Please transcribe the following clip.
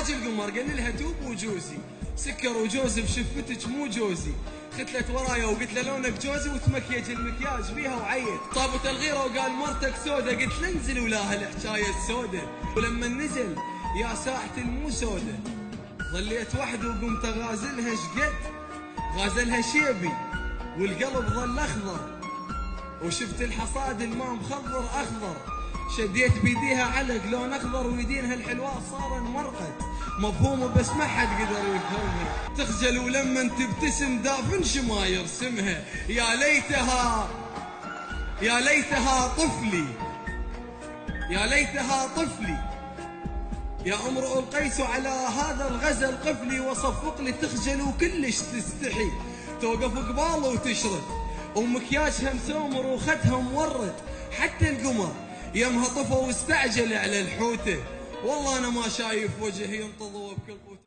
تاج القمر قال لها توب وجوزي، سكر وجوز بشفتك مو جوزي. ختلت ورايا وقلت له لونك جوزي، وتمكيج المكياج بيها وعيت. طابت الغيره وقال مرتك سوده، قلت له انزل ولا هالحكايه السوده. ولما نزل يا ساحتي المو سوده، ظليت وحدي وقمت اغازلها شقد، غازلها شيبي والقلب ظل اخضر، وشفت الحصاد الماء مخضر اخضر. شديت بيديها علق لون اخضر، ويدينها الحلوات صار مرقد مفهومه بس ما حد قدر يفهمها. تخجل ولما تبتسم دافن شما يرسمها. يا ليتها يا ليتها طفلي، يا ليتها طفلي، يا امرؤ القيس على هذا الغزل قفلي. وصفق لي تخجل وكلش تستحي، توقف قباله وتشرد، ومكياجها مسومر وختها مورد. حتى القمر يمها طفى واستعجل على الحوته، والله انا ما شايف وجه ينتظر بكل قوته.